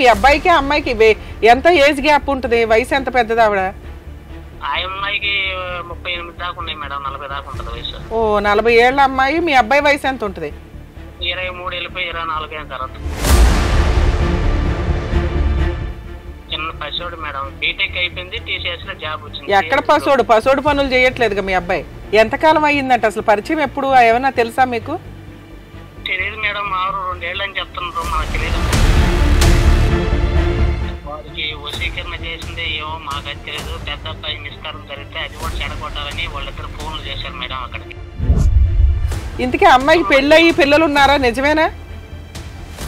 మీ అబ్బాయికి అమ్మాయికి ఎంత ఏజ్ గ్యాప్ ఉంటుంది? వయసు ఎంత పెద్దది ఆవిడ? ఆ అమ్మాయికి 38 దాకా ఉన్నాయి మేడం, 40 దాకా ఉంటుంది వయసు. ఓ 40 ఏళ్ళ అమ్మాయి. మీ అబ్బాయి వయసు ఎంత ఉంటుంది? 23 వెళ్ళిపోయి 24 అయిన తర్వాత. చిన్న పసోడు మేడం, బీటెక్ అయిపోయింది, టీసీఎస్ లో జాబ్ వచ్చింది. ఎక్కడ పసోడు? పసోడు పనులు చేయట్లేదుగా మీ అబ్బాయి. ఎంతకాలం అయ్యిందంట అసలు పరిచయం? ఎప్పుడు ఏమన్నా తెలుసా మీకు? తెలియదు మేడం, 2 ఏళ్ళు అని చెప్తున్నారు, మాకు తెలియదు. వారికి వశీకరణ చేసింది ఏమో మాకు తెలియదు. పెద్ద అబ్బాయి నిస్కారం జరిగితే అది కూడా చెడగొట్టాలని వాళ్ళిద్దరు ఫోన్లు చేశారు మేడం అక్కడికి. ఇంతకీ అమ్మాయికి పెళ్ళయి పిల్లలు ఉన్నారా? నిజమేనా?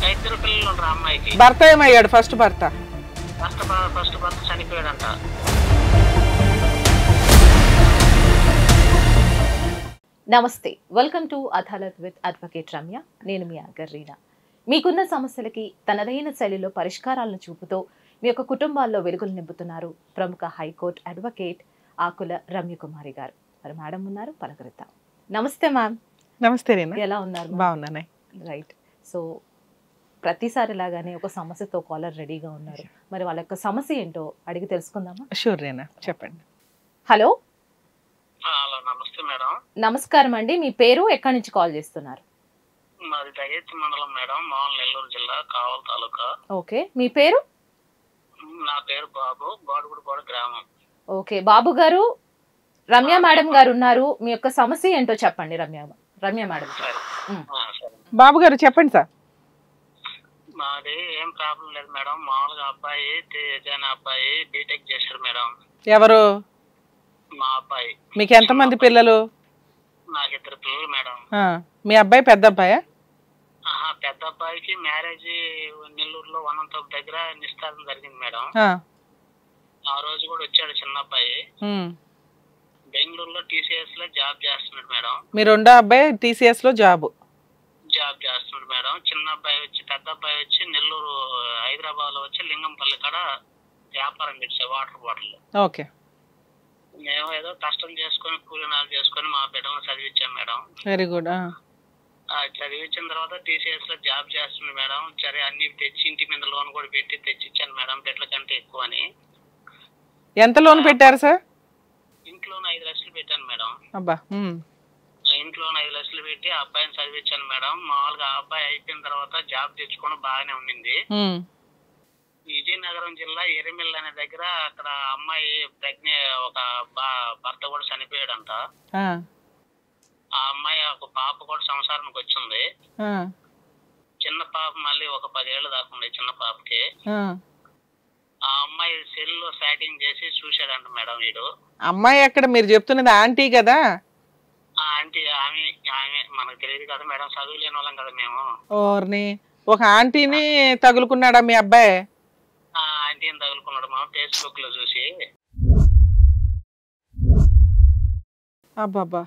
2 పిల్లలు ఉన్నారు అమ్మాయికి. భర్త ఏమయ్యాడు? ఫస్ట్ భర్త భర్త చనిపోయాడంట. నమస్తే, welcome to Adalat with advocate Ramya. నేను మీ యాంకర్ రీనా. మీకున్న సమస్యలకి తనదైన శైలిలో పరిష్కారాలను చూపుతూ మీ యొక్క కుటుంబాల్లో వెలుగులు నింపుతున్నారు ప్రముఖ హైకోర్టు అడ్వకేట్ ఆకుల రమ్యకుమారి గారు. మరి మేడం ఉన్నారు, పలకరిద్దాం. నమస్తే మ్యామ్. నమస్తే రీనా, ఎలా ఉన్నారు? బాగున్నానే. రైట్. సో ప్రతిసారి లాగానే ఒక సమస్యతో కాలర్ రెడీగా ఉన్నారు. మరి వాళ్ళ యొక్క సమస్య ఏంటో అడిగి తెలుసుకుందామా? షూర్ రీనా, చెప్పండి. హలో. హలో, నమస్తే మేడం. నమస్కారం అండి, మీ పేరు, ఎక్కడి నుంచి కాల్ చేస్తున్నారు? మాది దగేతి మండలం మేడం, మామూలు నెల్లూరు జిల్లా, కావల్ తాలూకా. ఓకే, మీ పేరు? నా పేరు బాబు, బాడుగుడిపాడు గ్రామం. ఓకే బాబు గారు, రమ్య మేడం గారు ఉన్నారు. మీ యొక్క సమస్య ఏంటో చెప్పండి రమ్య మేడం. బాబు గారు చెప్పండి సార్. మాది ఏం ప్రాబ్లం లేదు మేడం, మామూలుగా అబ్బాయి తేజ అనే అబ్బాయి బీటెక్ చేశారు మేడం. ఎవరు? మా అబ్బాయి. మీకు ఎంతమంది పిల్లలు? నాకు 2 పిల్లలు మేడం. మీ అబ్బాయి పెద్ద అబ్బాయా? పెద్ద అబ్బాయికి మ్యారేజ్ నెల్లూరులో వనంతోపు దగ్గర నిశ్చితార్థం జరిగింది మేడం. ఆ రోజు కూడా వచ్చాడు చిన్న అబ్బాయి. బెంగళూరులో టీసీఎస్ లో జాబ్ చేస్తున్నాడు మేడం. మీ రెండో అబ్బాయి టీసీఎస్ లో జాబ్ చేస్తున్నాడు మేడం. చిన్న అబ్బాయి వచ్చి, పెద్ద అబ్బాయి వచ్చి నెల్లూరు హైదరాబాద్ లో వచ్చి లింగంపల్లి కాడ వ్యాపారం పెట్టాడు, వాటర్ బాటిల్. ఓకే. మేము ఏదో కష్టం చేసుకొని కూలీనాలు చేసుకొని మా బిడ్డను చదివించాం మేడం. Very good. చదివించిన తర్వాత టీసీఎస్ లో జాబ్ చేస్తున్నాడు మేడం. సరే అన్ని తెచ్చి ఇంటి మీద లోన్ కూడా పెట్టి తెచ్చిచ్చాను మేడం, బిడ్డల కంటే ఎక్కువ అని. ఎంత లోన్ పెట్టారు సార్? ఇంట్లోనే 5 లక్షలు పెట్టాను మేడం. అబ్బా. ఇంట్లోనే 5 లక్షలు పెట్టి ఆ అబ్బాయిని చదివించాను మేడం. మామూలుగా ఆ అబ్బాయి అయిపోయిన తర్వాత జాబ్ తెచ్చుకోవడం బాగానే ఉండింది. విజయనగరం జిల్లా ఎరిమిల్ అనే దగ్గర అక్కడ అమ్మాయి ఒక భర్త కూడా చనిపోయాడంట. ఆ అమ్మాయి ఒక పాప కూడా సంసారానికి వచ్చింది. చిన్న పాప మళ్ళీ ఒక 10 ఏళ్ళు దాకా ఉంది చిన్న పాపకి. ఆ అమ్మాయి సెల్ లో చాటింగ్ చేసి చూశాడంట మేడం వీడు. అమ్మాయి ఎక్కడ? మీరు చెప్తున్నది ఆంటీ కదా? ఆంటీ ఆమె మనకు తెలియదు కదా మేడం, చదువు లేని వాళ్ళం కదా మేము. ఓర్ని, ఒక ఆంటీని తగులుకున్నాడా మీ అబ్బాయి? ఆంటీని తగులుకున్నాడు మా ఫేస్బుక్ లో చూసి. అబ్బాబ్బా.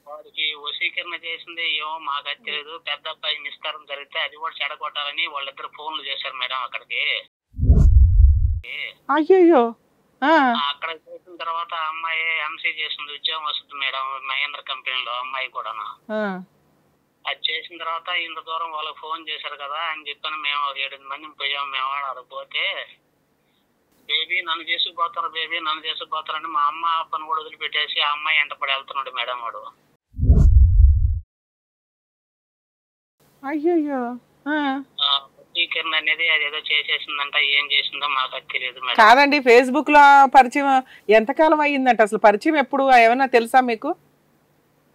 వాడికి వశీకరణ చేసింది ఏమో మాకు తెలియదు. పెద్ద అబ్బాయి నిస్కారం జరిగితే అది కూడా చెడగొట్టాలని వాళ్ళిద్దరు ఫోన్లు చేశారు మేడం అక్కడికి. అయ్యో. అక్కడ చేసిన తర్వాత అమ్మాయి ఎంసీ చేసింది, ఉద్యోగం వస్తుంది మేడం మహేంద్ర కంపెనీలో. అమ్మాయి కూడా అది చేసిన తర్వాత ఇంత దూరం వాళ్ళకి ఫోన్ చేశారు కదా అని చెప్పాను. మేము 7 మందిని పోయాము మేము. అది పోతే బేబీ నన్ను చేసుకుపోతారు, బేబీ నన్ను చేసుకుపోతారని మా అమ్మ అప్పని కూడా వదిలిపెట్టేసి ఆ అమ్మాయి ఎంటపడి వెళ్తున్నాడు మేడం వాడు. అయ్యో. వశీకరణ అనేది అదేదో చేసేసిందంట, ఏం చేసిందో మాకు తెలియదు మేడం. కాదండి, ఫేస్బుక్ లో పరిచయం ఎంతకాలం అయ్యిందంట? అసలు పరిచయం ఎప్పుడు ఏమన్నా తెలుసా మీకు?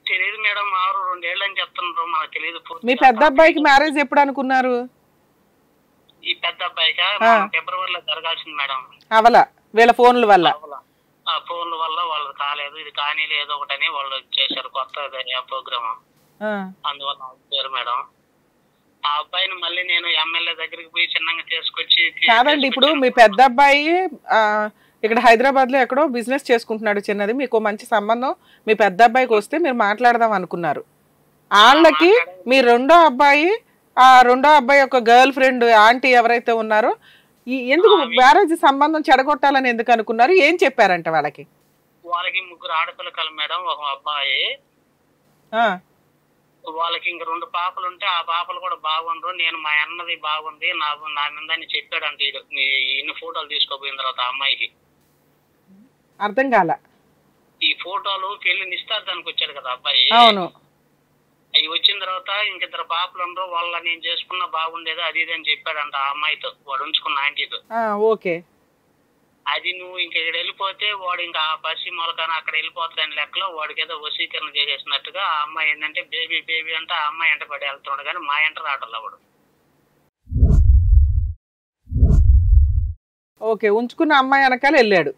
తెలియదు మేడం, 2 ఏళ్ళు అని చెప్తున్నారు, మాకు తెలియదు. మీ పెద్ద అబ్బాయికి మ్యారేజ్ ఎప్పుడు అనుకున్నారు? ఈ పెద్ద అబ్బాయికి ఫిబ్రవరిలో జరగాల్సింది మేడం. అవలా వీళ్ళ ఫోన్ల వల్ల? ఆ ఫోన్ల వల్ల వాళ్ళు కాలేదు, ఇది కానీ ఏదో ఒకటని వాళ్ళు చేశారు కొత్త ప్రోగ్రామ్. అందువల్ల ఆగిపోయారు మేడం. ఆ అబ్బాయిని మళ్ళీ నేను ఎమ్మెల్యే దగ్గరికి పోయి చిన్నగా చేసుకొచ్చి. కాదండి, ఇప్పుడు మీ పెద్ద అబ్బాయి ఇక్కడ హైదరాబాద్ లో ఎక్కడో బిజినెస్ చేసుకుంటున్నాడు చిన్నది. మీకు మంచి సంబంధం మీ పెద్ద అబ్బాయికి వస్తే మీరు మాట్లాడదాం అనుకున్నారు. వాళ్ళకి మీ రెండో అబ్బాయి యొక్క గర్ల్ ఫ్రెండ్ ఆంటీ ఎవరైతే ఉన్నారో ఎందుకు మ్యారేజ్ సంబంధం చెడగొట్టాలని ఎందుకు అనుకున్నారు? ఏం చెప్పారంట వాళ్ళకి? వాళ్ళకి 3 ఆడపిల్లలు మేడం, ఒక అబ్బాయి. వాళ్ళకి ఇంక 2 పాపలు ఉంటే ఆ పాపలు కూడా బాగుండ్రు. నేను మా అన్నది బాగుంది, నాకు నా మీద అని చెప్పాడంటే ఇన్ని ఫోటోలు తీసుకోపోయిన తర్వాత ఆ అమ్మాయికి. అర్థం కాల. ఈ ఫోటోలు పెళ్లి నిశ్చితార్థానికి వచ్చాడు కదా అబ్బాయి, అవును. అవి వచ్చిన తర్వాత ఇంకిద్దరు పాపలు ఉండరు, వాళ్ళ నేను చేసుకున్నా బాగుండేది అది ఇది అని చెప్పాడంట ఆ అమ్మాయితో, వాడు ఉంచుకున్న ఆంటీతో. ఓకే. అది నువ్వు ఇంక ఇక్కడ వెళ్ళిపోతే వాడు ఇంకా ఆ బస్సి మొలకాన అక్కడ వెళ్ళిపోతాడని లెక్కలో వాడికి ఏదో వశీకరణ చేసేసినట్టుగా ఆ అమ్మాయి ఏంటంటే బేబీ బేబీ అంటే ఆ అమ్మాయి ఎంట పడి వెళ్తున్నాడు, కానీ మా ఎంట రావట్లే వాడు. ఓకే, ఉంచుకున్న అమ్మాయి వెనకాల వెళ్తున్నాడు.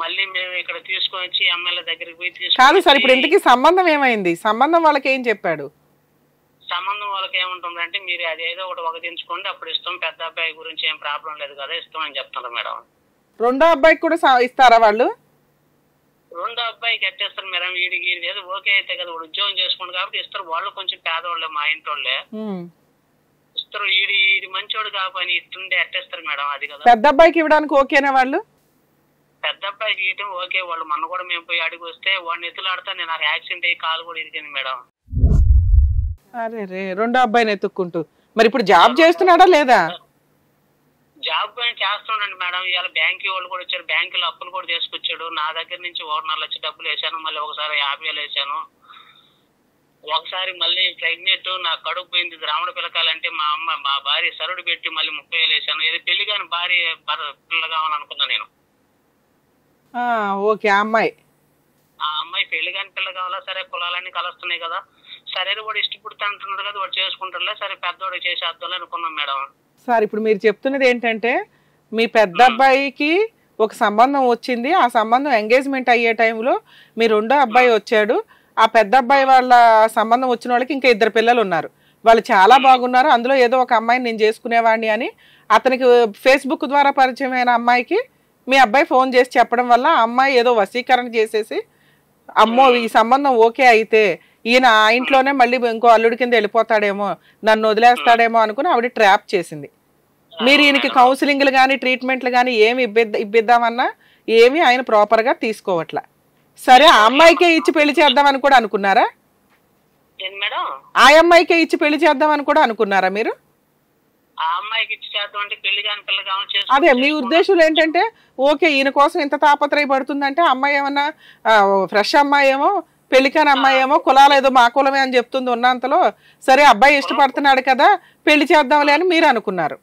మళ్ళీ మేము ఇక్కడ తీసుకొని వచ్చి ఎమ్మెల్యే దగ్గరికి పోయి కాదు సార్, ఇప్పుడు ఇంతకీ సంబంధం ఏమైంది? సంబంధం వాళ్ళకి ఏం చెప్పాడు? సంబంధం వాళ్ళకి ఏముంటుందంటే మీరు అదేదో ఒకటి వగదించుకోండి అప్పుడు ఇస్తాం, పెద్ద అబ్బాయి గురించి ఏం ప్రాబ్లం లేదు కదా ఇస్తాం అని చెప్తున్నారు మేడం. రెండో అబ్బాయికి కూడా ఇస్తారా వాళ్ళు? రెండో అబ్బాయికి ఎట్టేస్తారు మేడం, వీడికి ఏదో ఓకే అయితే కదా వాడు ఉద్యోగం చేసుకోండి కాబట్టి ఇస్తారు. వాళ్ళు కొంచెం పేదవాళ్ళే, మా ఇంటి వాళ్ళే ఇస్తారు. వీడి మంచోడు కాబట్టి ఇస్తుండే ఎట్టేస్తారు మేడం, అది కదా. పెద్ద అబ్బాయికి ఇవ్వడానికి ఓకేనా వాళ్ళు? పెద్ద అబ్బాయికి ఇవ్వటం ఓకే, వాళ్ళు మొన్న కూడా మేము పోయి అడిగి వస్తే వాడిని ఎత్తులాడితే నేను నాకు యాక్సిడెంట్ అయ్యి కాలు కూడా ఇరిగింది మేడం. అరే రే, రెండో అబ్బాయిని ఎత్తుక్కుంటూ. మరి ఇప్పుడు జాబ్ చేస్తున్నాడా లేదా? జాబ్ పైన చేస్తున్నాడు మేడం. ఇవాళ బ్యాంకు వాళ్ళు కూడా వచ్చారు, బ్యాంకులో అప్పులు కూడా తీసుకొచ్చాడు. నా దగ్గర నుంచి 1.5 లక్ష డబ్బులు వేసాను, మళ్ళీ ఒకసారి 50,000 వేసాను. ఒకసారి మళ్ళీ ప్రెగ్నెంట్, నా కడుపు పోయింది, రాముడు పిల్లకాలంటే మా భార్య సరుడు పెట్టి మళ్ళీ 30,000 వేసాను. ఏదో పెళ్లి కాని భార్య పిల్ల కావాలనుకున్నా నేను. ఓకే. ఆ అమ్మాయి పెళ్లి కాని పిల్ల కావాలా, సరే కులాలన్నీ కలుస్తున్నాయి కదా, సరే వాడు ఇష్టపడుతా అంటున్నాడు కదా వాడు చేసుకుంటారులే, సరే పెద్దవాడు చేసేద్దాం అనుకున్నాం మేడం. సార్ ఇప్పుడు మీరు చెప్తున్నది ఏంటంటే మీ పెద్ద అబ్బాయికి ఒక సంబంధం వచ్చింది, ఆ సంబంధం ఎంగేజ్మెంట్ అయ్యే టైంలో మీ రెండో అబ్బాయి వచ్చాడు. ఆ పెద్ద అబ్బాయి వాళ్ళ సంబంధం వచ్చిన వాళ్ళకి ఇంకా 2 పిల్లలు ఉన్నారు, వాళ్ళు చాలా బాగున్నారు, అందులో ఏదో ఒక అమ్మాయిని నేను చేసుకునేవాడిని అని అతనికి ఫేస్బుక్ ద్వారా పరిచయమైన అమ్మాయికి మీ అబ్బాయి ఫోన్ చేసి చెప్పడం వల్ల ఆ అమ్మాయి ఏదో వశీకరణ చేసేసి అమ్మో ఈ సంబంధం ఓకే అయితే ఈయన ఆ ఇంట్లోనే మళ్ళీ ఇంకో అల్లుడి కింద వెళ్ళిపోతాడేమో, నన్ను వదిలేస్తాడేమో అనుకుని ఆవిడ ట్రాప్ చేసింది. మీరు ఈయనకి కౌన్సిలింగ్లు కానీ ట్రీట్మెంట్లు కానీ ఏమి ఇప్పిద్దామన్నా ఏమి ఆయన ప్రాపర్గా తీసుకోవట్లా. సరే ఆ అమ్మాయికే ఇచ్చి పెళ్లి చేద్దామని కూడా అనుకున్నారా? ఆ అమ్మాయికే ఇచ్చి పెళ్లి చేద్దామని కూడా అనుకున్నారా మీరు? అదే మీ ఉద్దేశం ఏంటంటే ఓకే ఈయన కోసం ఇంత తాపత్రయ పడుతుందంటే అమ్మాయి ఏమన్నా ఫ్రెష్ అమ్మాయి ఏమో, పెళ్లికాని అమ్మాయి ఏమో, కులాలు ఏదో మా కులమే అని చెప్తుంది ఉన్నంతలో, సరే అబ్బాయి ఇష్టపడుతున్నాడు కదా పెళ్లి చేద్దాంలే అని మీరు అనుకున్నారు.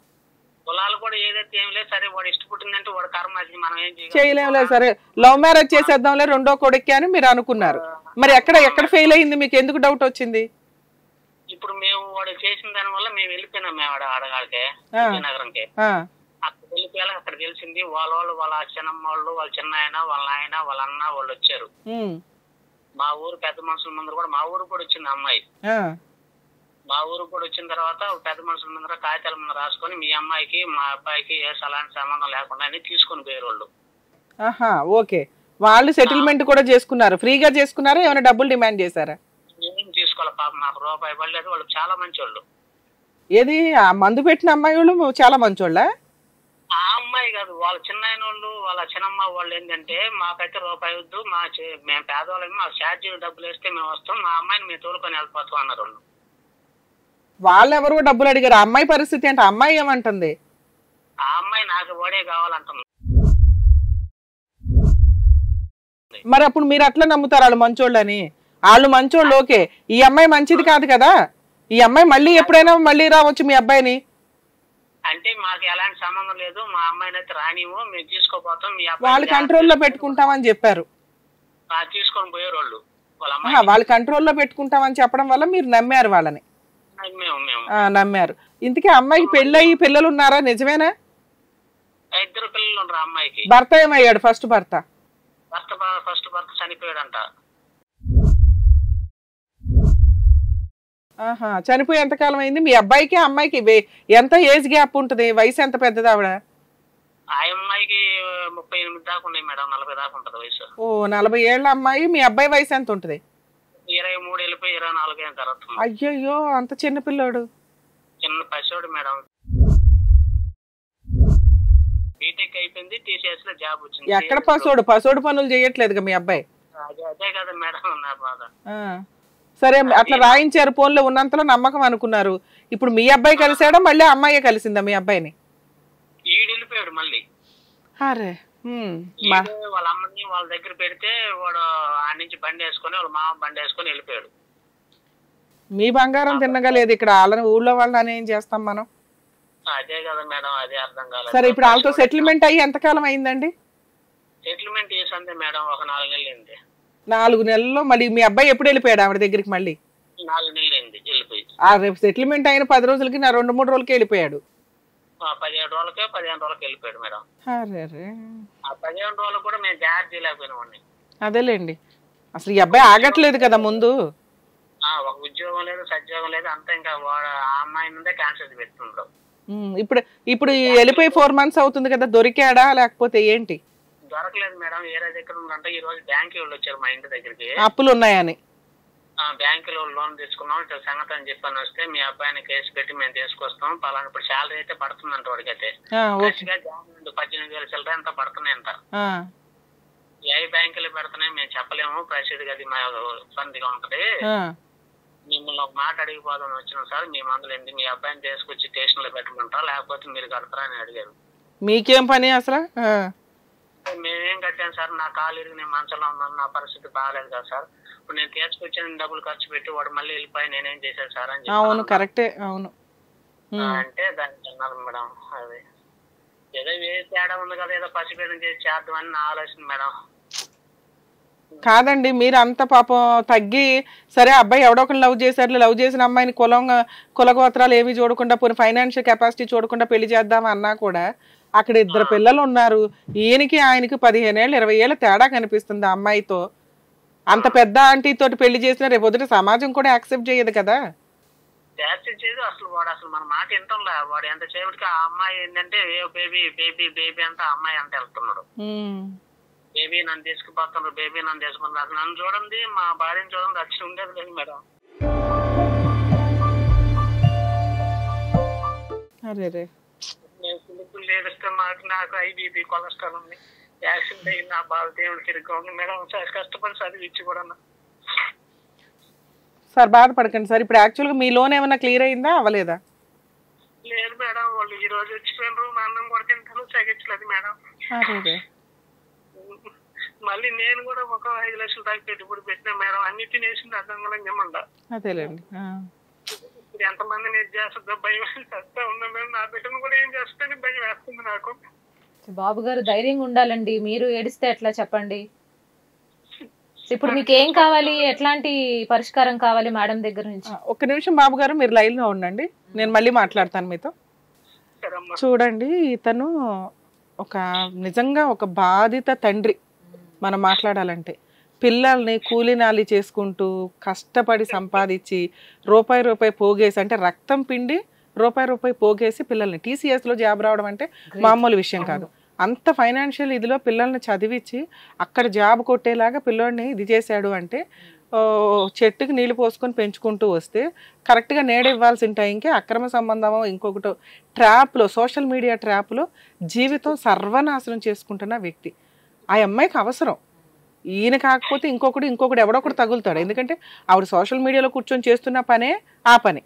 చేయలేములే, సరే లవ్ మ్యారేజ్ చేసేద్దాంలే రెండో కొడుక్కి అని మీరు అనుకున్నారు. మరి ఎక్కడ ఫెయిల్ అయింది, మీకు ఎందుకు డౌట్ వచ్చింది? ఇప్పుడు మేము వాడు చేసిన దాని వల్ల మేము వెళ్ళిపోయినాం, మేము ఆడగాడికి నగరంకి. అక్కడ వెళ్ళిపోయాలి, అక్కడ తెలిసింది వాళ్ళ చిన్నమ్మ వాళ్ళు, వాళ్ళ చిన్న ఆయన, వాళ్ళ ఆయన, వాళ్ళ అన్న వాళ్ళు వచ్చారు. మా ఊరు పెద్ద మనుషుల ముందర కూడా, మా ఊరు కూడా వచ్చింది అమ్మాయి. మా ఊరు కూడా వచ్చిన తర్వాత పెద్ద మనుషుల ముందర కాగితాల ముందర రాసుకొని మీ అమ్మాయికి మా అబ్బాయికి అలాంటి సంబంధం లేకుండా అని తీసుకొని పోయారు వాళ్ళు. ఓకే, వాళ్ళు సెటిల్మెంట్ కూడా చేసుకున్నారు, ఫ్రీగా చేసుకున్నారా ఏమైనా డబ్బులు డిమాండ్ చేశారా? ఏం తీసుకోవాలి పాపం, నాకు రూపాయి పడలేదు. వాళ్ళు చాలా మంచి వాళ్ళు. ఏది ఆ మందు పెట్టిన అమ్మాయి వాళ్ళు చాలా మంచోళ్ళ? ఆ అమ్మాయి కాదు, వాళ్ళ చిన్న వాళ్ళు, వాళ్ళ చిన్నమ్మ వాళ్ళు ఏంటంటే మాకైతే రూపాయి వద్దు, మేము పేదవాళ్ళమే, మాకు ఛార్జీలు డబ్బులు వేస్తే మేము వస్తాం, మా అమ్మాయిని మేము తోలుకొని వెళ్ళిపోతాం అన్నారు వాళ్ళు. వాళ్ళెవరో డబ్బులు అడిగారు, ఆ అమ్మాయి పరిస్థితి అంటే అమ్మాయి ఏమంటుంది? ఆ అమ్మాయి నాకు వాడే కావాలంటుంది. మరి అప్పుడు మీరు అట్లా నమ్ముతారు వాళ్ళు మంచోళ్ళని? వాళ్ళు మంచోళ్ళు ఓకే, ఈ అమ్మాయి మంచిది కాదు కదా, ఈ అమ్మాయి మళ్ళీ ఎప్పుడైనా మళ్ళీ రావచ్చు మీ అబ్బాయిని అంటే మాకు ఎలాంటి సంబంధం లేదు, మా అమ్మాయిని అయితే రానివ్వు, మేము తీసుకోపోతాం, మీ అబ్బాయి వాళ్ళు కంట్రోల్లో పెట్టుకుంటామని చెప్పారు. తీసుకొని పోయారు వాళ్ళు. వాళ్ళు కంట్రోల్లో పెట్టుకుంటామని చెప్పడం వల్ల మీరు నమ్మారు వాళ్ళని. నమ్మారు. ఇంతకీ అమ్మాయికి పెళ్ళయి పిల్లలు ఉన్నారా, నిజమేనా? 2 పిల్లలు ఉన్నారు అమ్మాయికి. భర్త ఏమయ్యాడు? ఫస్ట్ భర్త చనిపోయాడంట. చనిపోయి ఎంతకాలం అయింది? మీ అబ్బాయికి అమ్మాయికి ఎంత ఏజ్ గ్యాప్ ఉంటుంది? వయసు ఎంత పెద్దది ఆవిడ? ఆ అమ్మాయికి 38 దాకా ఉన్నాయి మేడం, 40 దాకా ఉంటది వయసు. 40 ఏళ్ల అమ్మాయి. మీ అబ్బాయి వయసు ఎంత ఉంటుంది? 23 వెళ్ళిపోయి 24 అయిన తర్వాత. అయ్యయ్యో, అంత చిన్న పిల్లోడు, చిన్న పసివాడు మేడం. బీటెక్ అయిపోయింది, టీసీఎస్ లో జాబ్ వచ్చింది. ఎక్కడ పసోడు పనులు చేయట్లేదుగా మీ అబ్బాయి? అదే కదా మేడం నా బాధ. సరే అట్లా రాయించారు, ఫోన్లో ఉన్నంతలో నమ్మకం అనుకున్నారు. ఇప్పుడు మీ అబ్బాయి కలిసాడా, మళ్ళీ అమ్మాయి కలిసిందా మీ అబ్బాయిని? ఈడు వెళ్ళిపోయాడు మళ్ళీ. అరే వాళ్ళ అమ్మని వాళ్ళ దగ్గర పెడితే వాడు ఆ నుంచి బండి వేసుకొని వాళ్ళ మామ బండి వేసుకొని వెళ్ళిపోయాడు. మీ బంగారం తిన్నగలేదు, ఇక్కడ వాళ్ళని ఊళ్ళో వాళ్ళని ఏం చేస్తాం మనం? అదే కదా మేడం, అదే అర్థం కాలేదు. సరే ఇప్పుడు వాళ్ళతో సెటిల్మెంట్ అయ్యి ఎంతకాలం అయిందండి? సెటిల్మెంట్ చేసింది మేడం ఒక 4 నెలలు అయింది. 4 నెలల్లో మళ్ళీ మీ అబ్బాయి ఎప్పుడు వెళ్ళిపోయాడు ఆవిడ దగ్గరికి? మళ్ళీ 4 నెలలు అయింది వెళ్ళిపోయి. రేపు సెటిల్మెంట్ అయిన 10 రోజులకి నా 2-3 రోజులకి వెళ్ళిపోయాడు. 15 రోజులకే 15 రోజులకి వెళ్ళిపోయాడు మేడం. ఆ 15 రోజులు కూడా మేము జాగ్రత్త చేయలేకపోయినామండి. అదేలేండి, అసలు ఈ అబ్బాయి ఆగట్లేదు కదా ముందు. ఒక ఉద్యోగం లేదు, సద్యోగం లేదు, అంతా ఇంకా ఆ అమ్మాయి నుండే క్యాన్సర్ పెడుతుండ్రు. ఇప్పుడు వెళ్ళిపోయి 4 months అవుతుంది కదా, దొరికాడా లేకపోతే ఏంటి? దొరకలేదు మేడం. ఏ దగ్గర ఉందంటే ఈ రోజు బ్యాంక్ వాళ్ళు వచ్చారు మా ఇంటి దగ్గరికి, అప్పులు ఉన్నాయని. బ్యాంకులో లోన్ తీసుకున్నాం ఇట్లా సంగతి అని చెప్పని వస్తే మీ అబ్బాయిని కేసు పెట్టి మేము తీసుకొస్తాం, పలానా ఇప్పుడు శాలరీ అయితే పడుతుందంట వాడికైతే. 18,000 చిల్లర ఎంత పడుతున్నాయంట. ఏ బ్యాంకులు పెడుతున్నాయి మేము చెప్పలేము, ప్రసిద్ధి అది మా ఇబ్బందిగా ఉంటది. మిమ్మల్ని ఒక మాట అడిగిపోదామని వచ్చినాం సార్, మీ మందులు ఏంటి, మీ అబ్బాయిని తీసుకొచ్చి స్టేషన్ లో పెట్టమంటారా లేకపోతే మీరు కడతారా అని అడిగారు. మీకేం పని అసలు? మేమేం కట్టాను సార్, నా కాలు ఇరిగి నేను మంచంలో ఉన్నాను, నా పరిస్థితి బాగాలేదు కదా సార్, ఇప్పుడు నేను తీసుకొచ్చిన డబ్బులు ఖర్చు పెట్టి వాడు మళ్ళీ వెళ్ళిపోయి నేనేం చేశాను సార్ అని అవును కరెక్టే. అవును అంటే దానికి అన్నారు మేడం. అది ఏదో ఏ తేడా ఉంది కదా, ఏదో పసిపేదం చేసి చేద్దామని నా ఆలోచన మేడం. కాదండి, మీరు అంత పాపం తగ్గి సరే అబ్బాయి ఎవడో ఒకరు లవ్ చేశారు, లవ్ చేసిన అమ్మాయిని కులగోత్రాలు ఏమి చూడకుండా పోనీ ఫైనాన్షియల్ కెపాసిటీ చూడకుండా పెళ్లి చేద్దాం అన్నా కూడా అక్కడ 2 పిల్లలు ఉన్నారు. ఈయనకి ఆయనకి 15 ఏళ్ళు 20 ఏళ్ళ తేడా కనిపిస్తుంది ఆ అమ్మాయితో. అంత పెద్ద ఆంటీ తోటి పెళ్లి చేసిన రేపు పొద్దుట సమాజం కూడా యాక్సెప్ట్ చేయదు కదా. అసలు వాడు అసలు మన మాట వింటంలా. వాడు ఎంత సేపటికి ఆ అమ్మాయి ఏంటంటే బేబీ బేబీ బేబీ అంటే ఆ అమ్మాయి అంత వెళ్తున్నాడు. బేబీ నన్ను తీసుకుపోతున్నారు, బేబీ నన్ను తీసుకున్నారు. నన్ను చూడండి, మా భార్యను చూడండి, వచ్చి ఉండేది లేదు మేడం. అరే నేను పిల్లలు లేదిస్తే నాకు ఐబీపీ కొలెస్ట్రాల్ ఉంది, యాక్సిడెంట్ అయ్యి నా బాధ దేవుడికి తిరిగి ఉంది మేడం. కష్టపడి చదివించి కూడా సార్ బాధపడకండి సార్. ఇప్పుడు యాక్చువల్గా మీ లోన్ ఏమైనా క్లియర్ అయిందా అవ్వలేదా? లేదు మేడం, వాళ్ళు ఈ రోజు వచ్చిపోయినారు, మా అన్నం కూడా తింటాను, చగించలేదు మేడం. మళ్ళీ నేను కూడా ఒక 5 లక్షలు దాకా పెట్టుబడి పెట్టినా మేడం, అన్ని తినేసింది అర్థం ఏమంటా. అదేలేండి, ఇప్పుడు ఎంతమంది నేను చేస్తుందో భయం చేస్తా ఉన్నా మేడం. నా బిడ్డను కూడా ఏం చేస్తానని భయం వేస్తుంది నాకు. బాబు గారు ధైర్యంగా ఉండాలండి, మీరు ఏడిస్తే ఎట్లా చెప్పండి. ఇప్పుడు మీకు ఏం కావాలి, ఎట్లాంటి పరిష్కారం కావాలి మేడం దగ్గర నుంచి? ఒక్క నిమిషం బాబు గారు మీరు లైన్ లో ఉండండి, నేను మళ్ళీ మాట్లాడతాను మీతో. చూడండి, ఇతను నిజంగా ఒక బాధిత తండ్రి. మనం మాట్లాడాలంటే పిల్లల్ని కూలీనాలి చేసుకుంటూ కష్టపడి సంపాదించి రూపాయి పోగేసి, అంటే రక్తం పిండి రూపాయి పోగేసి పిల్లల్ని TCSలో జాబ్ రావడం అంటే మామూలు విషయం కాదు. అంత ఫైనాన్షియల్ ఇదిలో పిల్లల్ని చదివించి అక్కడ జాబ్ కొట్టేలాగా పిల్లోడిని ఇది చేశాడు అంటే చెట్టుకి నీళ్లు పోసుకొని పెంచుకుంటూ వస్తే కరెక్ట్గా నీడ ఇవ్వాల్సిన టైంకి అక్రమ సంబంధమో ఇంకొకటో ట్రాప్లో, సోషల్ మీడియా ట్రాప్లో జీవితం సర్వనాశనం చేసుకుంటున్న వ్యక్తి. ఆ అమ్మాయికి అవసరం, ఈయన కాకపోతే ఇంకొకడు ఎవడొకడు తగులుతాడు. ఎందుకంటే ఆవిడ సోషల్ మీడియాలో కూర్చొని చేస్తున్న పనే ఆ పని.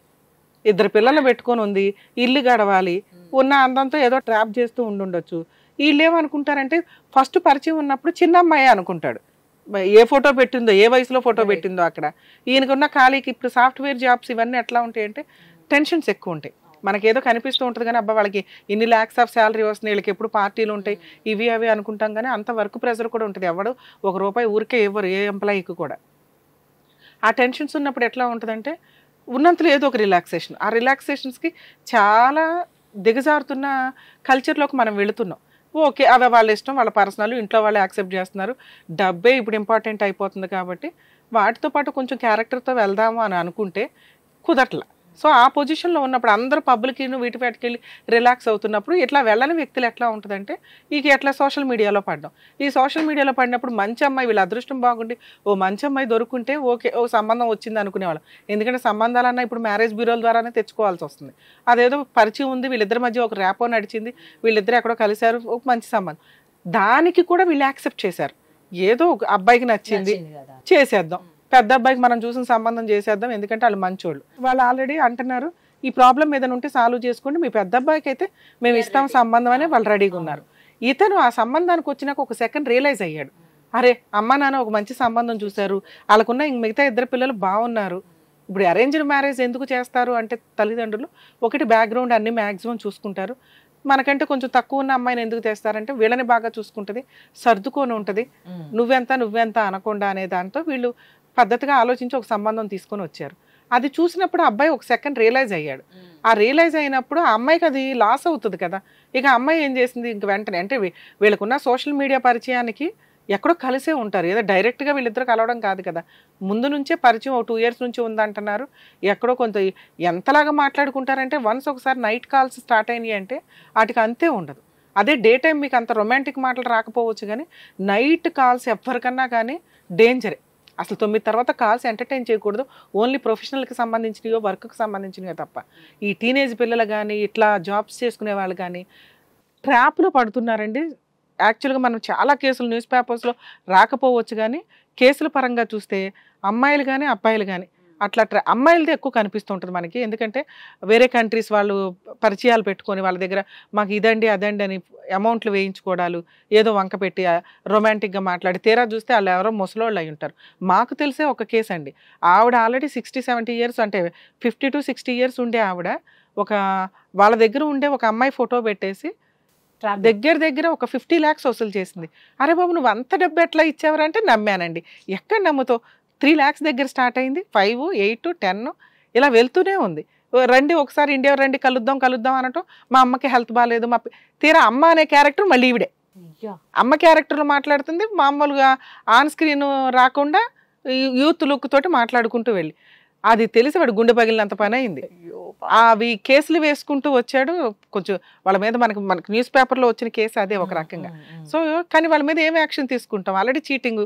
2 పిల్లలు పెట్టుకొని ఉంది, ఇల్లు గడవాలి, ఉన్న అందంతో ఏదో ట్రాప్ చేస్తూ ఉండుండొచ్చు. వీళ్ళు ఏమనుకుంటారంటే ఫస్ట్ పరిచయం ఉన్నప్పుడు చిన్న అమ్మాయి అనుకుంటాడు, ఏ ఫోటో పెట్టిందో, ఏ వయసులో ఫోటో పెట్టిందో అక్కడ. ఈయనకున్న ఖాళీకి ఇప్పుడు సాఫ్ట్వేర్ జాబ్స్ ఇవన్నీ ఎట్లా ఉంటాయంటే టెన్షన్స్ ఎక్కువ ఉంటాయి. మనకేదో కనిపిస్తూ ఉంటుంది కానీ అబ్బా వాళ్ళకి ఇన్ని lakhs ఆఫ్ శాలరీ వస్తుంది, వీళ్ళకి ఎప్పుడు పార్టీలు ఉంటాయి, ఇవి అవి అనుకుంటాం. కానీ అంత వర్క్ ప్రెషర్ కూడా ఉంటుంది. ఎవడు ₹1 ఊరికే ఇవ్వరు ఏ ఎంప్లాయీకి కూడా. ఆ టెన్షన్స్ ఉన్నప్పుడు ఎట్లా ఉంటుందంటే ఉన్నంతలో ఏదో ఒక రిలాక్సేషన్. ఆ రిలాక్సేషన్స్కి చాలా దిగజారుతున్న కల్చర్లోకి మనం వెళుతున్నాం. ఓకే, అవి వాళ్ళ ఇష్టం, వాళ్ళ పర్సనల్, ఇంట్లో వాళ్ళు యాక్సెప్ట్ చేస్తున్నారు, డబ్బే ఇప్పుడు ఇంపార్టెంట్ అయిపోతుంది కాబట్టి వాటితో పాటు కొంచెం క్యారెక్టర్తో వెళ్దాము అని అనుకుంటే కుదరట్లా. సో ఆ పొజిషన్లో ఉన్నప్పుడు అందరూ పబ్లిక్ వీటి వేటికెళ్ళి రిలాక్స్ అవుతున్నప్పుడు ఇట్లా వెళ్ళని వ్యక్తులు ఎట్లా ఉంటుందంటే ఎట్లా సోషల్ మీడియాలో పడ్డాం. ఈ సోషల్ మీడియాలో పడినప్పుడు మంచి అమ్మాయి, వీళ్ళ అదృష్టం బాగుండి మంచి అమ్మాయి దొరుకుంటే ఓకే, సంబంధం వచ్చింది అనుకునేవాళ్ళం. ఎందుకంటే సంబంధాలన్నా ఇప్పుడు మ్యారేజ్ బ్యూరోల ద్వారానే తెచ్చుకోవాల్సి వస్తుంది. అదేదో పరిచయం ఉంది, వీళ్ళిద్దరి మధ్య ఒక ర్యాపో నడిచింది, వీళ్ళిద్దరు ఎక్కడో కలిశారు, ఒక మంచి సంబంధం, దానికి కూడా వీళ్ళు యాక్సెప్ట్ చేశారు. ఏదో ఒక అబ్బాయికి నచ్చింది చేసేద్దాం, పెద్ద అబ్బాయికి మనం చూసిన సంబంధం చేసేద్దాం, ఎందుకంటే వాళ్ళు మంచోళ్ళు. వాళ్ళు ఆల్రెడీ అంటున్నారు ఈ ప్రాబ్లం ఏదైనా ఉంటే సాల్వ్ చేసుకోండి, మీ పెద్ద అబ్బాయికి అయితే మేము ఇస్తాం సంబంధం అని వాళ్ళు రెడీగా ఉన్నారు. ఇతను ఆ సంబంధానికి వచ్చినాక ఒక సెకండ్ రియలైజ్ అయ్యాడు, అరే అమ్మ నాన్న ఒక మంచి సంబంధం చూశారు, వాళ్ళకున్న మిగతా 2 పిల్లలు బాగున్నారు, ఇప్పుడు అరేంజ్డ్ మ్యారేజ్ ఎందుకు చేస్తారు అంటే తల్లిదండ్రులు ఒకటి బ్యాక్గ్రౌండ్ అన్ని మ్యాక్సిమం చూసుకుంటారు, మనకంటే కొంచెం తక్కువ ఉన్న అమ్మాయిని ఎందుకు తెస్తారంటే వీళ్ళని బాగా చూసుకుంటుంది, సర్దుకొని ఉంటుంది, నువ్వెంత అనకుండా అనే దాంతో వీళ్ళు పద్ధతిగా ఆలోచించి ఒక సంబంధం తీసుకొని వచ్చారు. అది చూసినప్పుడు అబ్బాయి ఒక సెకండ్ రియలైజ్ అయ్యాడు. ఆ రియలైజ్ అయినప్పుడు ఆ అమ్మాయికి అది లాస్ అవుతుంది కదా. ఇక అమ్మాయి ఏం చేసింది, ఇంక వెంటనే అంటే వీళ్ళకున్న సోషల్ మీడియా పరిచయానికి ఎక్కడో కలిసే ఉంటారు, ఏదో డైరెక్ట్గా వీళ్ళిద్దరు కలవడం కాదు కదా, ముందు నుంచే పరిచయం 2 years నుంచి ఉందంటున్నారు. ఎక్కడో కొంత ఎంతలాగా మాట్లాడుకుంటారంటే వన్స్ ఒకసారి నైట్ కాల్స్ స్టార్ట్ అయినాయి అంటే వాటికి అంతే ఉండదు. అదే డే టైం మీకు అంత రొమాంటిక్ మాటలు రాకపోవచ్చు, కానీ నైట్ కాల్స్ ఎవరికన్నా కానీ డేంజరే. అసలు 9 తర్వాత కాల్స్ ఎంటర్టైన్ చేయకూడదు, ఓన్లీ ప్రొఫెషనల్కి సంబంధించినవో వర్క్కి సంబంధించినవో తప్ప. ఈ టీనేజ్ పిల్లలు కానీ ఇట్లా జాబ్స్ చేసుకునే వాళ్ళు కానీ ట్రాప్లో పడుతున్నారండి. యాక్చువల్గా మనం చాలా కేసులు న్యూస్ పేపర్స్లో రాకపోవచ్చు, కానీ కేసుల పరంగా చూస్తే అమ్మాయిలు కానీ అబ్బాయిలు కానీ అట్లా అమ్మాయిలది ఎక్కువ కనిపిస్తుంటుంది మనకి. ఎందుకంటే వేరే కంట్రీస్ వాళ్ళు పరిచయాలు పెట్టుకొని వాళ్ళ దగ్గర మాకు ఇదండి అదండి అని అమౌంట్లు వేయించుకోవడాలు, ఏదో వంక పెట్టి రొమాంటిక్గా మాట్లాడి తీరా చూస్తే వాళ్ళు ఎవరో ముసలోళ్ళు అయి ఉంటారు. మాకు తెలిసే ఒక కేసు అండి, ఆవిడ ఆల్రెడీ 60-70 years అంటే 50 to 60 years ఉండే ఆవిడ వాళ్ళ దగ్గర ఉండే ఒక అమ్మాయి ఫోటో పెట్టేసి దగ్గర ఒక 50 lakhs వసూలు చేసింది. అరే బాబు నువ్వు అంత డబ్బు ఎట్లా ఇచ్చావరంటే నమ్మానండి. ఎక్కడ నమ్ముతావు, 3 lakhs దగ్గర స్టార్ట్ అయింది, 5, 8, 10 ఇలా వెళ్తూనే ఉంది. రండి ఒకసారి ఇండియా రండి కలుద్దాం అనటం, మా అమ్మకి హెల్త్ బాగాలేదు, తీరా అమ్మ అనే క్యారెక్టర్ మళ్ళీ ఈవిడే అమ్మ క్యారెక్టర్లో మాట్లాడుతుంది. మామూలుగా ఆన్ స్క్రీన్ రాకుండా యూత్ లుక్ తోటి మాట్లాడుకుంటూ వెళ్ళి అది తెలిసి వాడు గుండె పగిలినంత పని అయింది. అవి కేసులు వేసుకుంటూ వచ్చాడు. కొంచెం వాళ్ళ మీద మనకి న్యూస్ పేపర్లో వచ్చిన కేసు అదే ఒక రకంగా. సో కానీ వాళ్ళ మీద ఏం యాక్షన్ తీసుకుంటాం, ఆల్రెడీ చీటింగ్,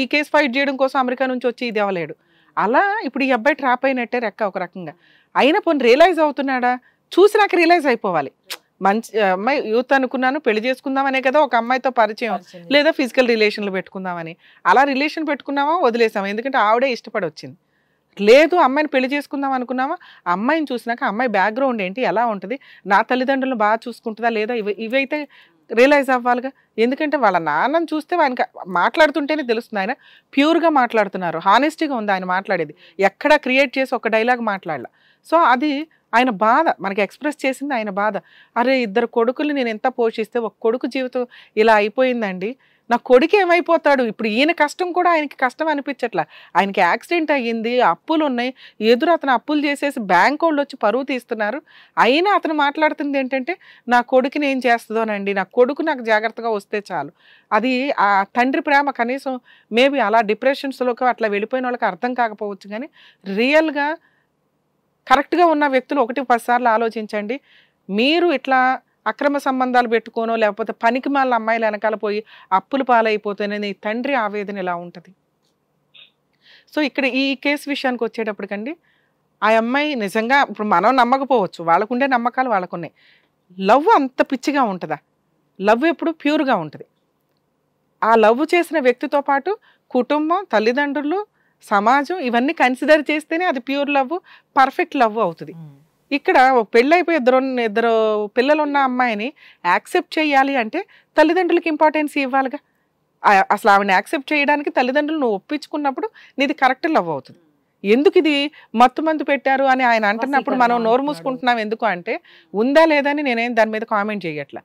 ఈ కేసు ఫైట్ చేయడం కోసం అమెరికా నుంచి వచ్చి ఇది అవ్వలేడు. అలా ఇప్పుడు ఈ అబ్బాయి ట్రాప్ అయినట్టే రెక్క ఒక రకంగా. అయినా పోనీ రియలైజ్ అవుతున్నాడా, చూసి నాకు రియలైజ్ అయిపోవాలి, మంచి అమ్మాయి యూత్ అనుకున్నాను, పెళ్లి చేసుకుందామనే కదా ఒక అమ్మాయితో పరిచయం, లేదా ఫిజికల్ రిలేషన్లు పెట్టుకుందామని. అలా రిలేషన్ పెట్టుకున్నామా వదిలేసామా, ఎందుకంటే ఆవిడే ఇష్టపడి వచ్చింది. లేదు అమ్మాయిని పెళ్లి చేసుకుందాం అనుకున్నామా, అమ్మాయిని చూసినాక అమ్మాయి బ్యాక్గ్రౌండ్ ఏంటి, ఎలా ఉంటుంది, నా తల్లిదండ్రులను బాగా చూసుకుంటుందా లేదా, ఇవైతే రియలైజ్ అవ్వాలిగా. ఎందుకంటే వాళ్ళ నాన్నని చూస్తే ఆయనకి మాట్లాడుతుంటేనే తెలుస్తుంది, ఆయన ప్యూర్గా మాట్లాడుతున్నారు, హానెస్టీగా ఉంది ఆయన మాట్లాడేది, ఎక్కడా క్రియేట్ చేసి ఒక డైలాగ్ మాట్లాడాల. సో అది ఆయన బాధ మనకి ఎక్స్ప్రెస్ చేసింది, ఆయన బాధ. అరే 2 కొడుకులు నేను ఎంత పోషిస్తే ఒక కొడుకు జీవితం ఇలా అయిపోయిందండి, నా కొడుకు ఏమైపోతాడు, ఇప్పుడు ఈయన కష్టం కూడా ఆయనకి కష్టం అనిపించట్లా, ఆయనకి యాక్సిడెంట్ అయ్యింది, అప్పులు ఉన్నాయి, అతను అప్పులు చేసేసి బ్యాంక్ వాళ్ళు వచ్చి పరువు తీస్తున్నారు, అయినా అతను మాట్లాడుతుంది ఏంటంటే నా కొడుకుని ఏం చేస్తుందోనండి, నా కొడుకు నాకు జాగ్రత్తగా వస్తే చాలు. అది ఆ తండ్రి ప్రేమ కనీసం మేబీ అలా డిప్రెషన్స్లోకి అట్లా వెళ్ళిపోయిన వాళ్ళకి అర్థం కాకపోవచ్చు, కానీ రియల్గా కరెక్ట్గా ఉన్న వ్యక్తులు 1-10 సార్లు ఆలోచించండి. మీరు ఇట్లా అక్రమ సంబంధాలు పెట్టుకోనో లేకపోతే పనికి మాల అమ్మాయిలు వెనకాల పోయి అప్పులు పాలైపోతేనే నీ తండ్రి ఆవేదన ఎలా ఉంటుంది. సో ఇక్కడ ఈ కేసు విషయానికి వచ్చేటప్పటికండి ఆ అమ్మాయి నిజంగా ఇప్పుడు మనం నమ్మకపోవచ్చు, వాళ్ళకుండే నమ్మకాలు వాళ్ళకున్నాయి. లవ్ అంత పిచ్చిగా ఉంటుందా, లవ్ ఎప్పుడు ప్యూర్గా ఉంటుంది. ఆ లవ్ చేసిన వ్యక్తితో పాటు కుటుంబం, తల్లిదండ్రులు, సమాజం ఇవన్నీ కన్సిడర్ చేస్తేనే అది ప్యూర్ లవ్, పర్ఫెక్ట్ లవ్ అవుతుంది. ఇక్కడ పెళ్ళైపోయి ఇద్దరు పిల్లలు ఉన్న అమ్మాయిని యాక్సెప్ట్ చేయాలి అంటే తల్లిదండ్రులకి ఇంపార్టెన్స్ ఇవ్వాలిగా. అసలు ఆవిడని యాక్సెప్ట్ చేయడానికి తల్లిదండ్రులు నువ్వు ఒప్పించుకున్నప్పుడు నీది కరెక్ట్ లవ్ అవుతుంది. ఎందుకు ఇది మత్తు పెట్టారు అని ఆయన అంటున్నప్పుడు మనం నోరు మూసుకుంటున్నాం ఎందుకు అంటే ఉందా లేదా అని నేనేం దాని మీద కామెంట్ చేయట్లా.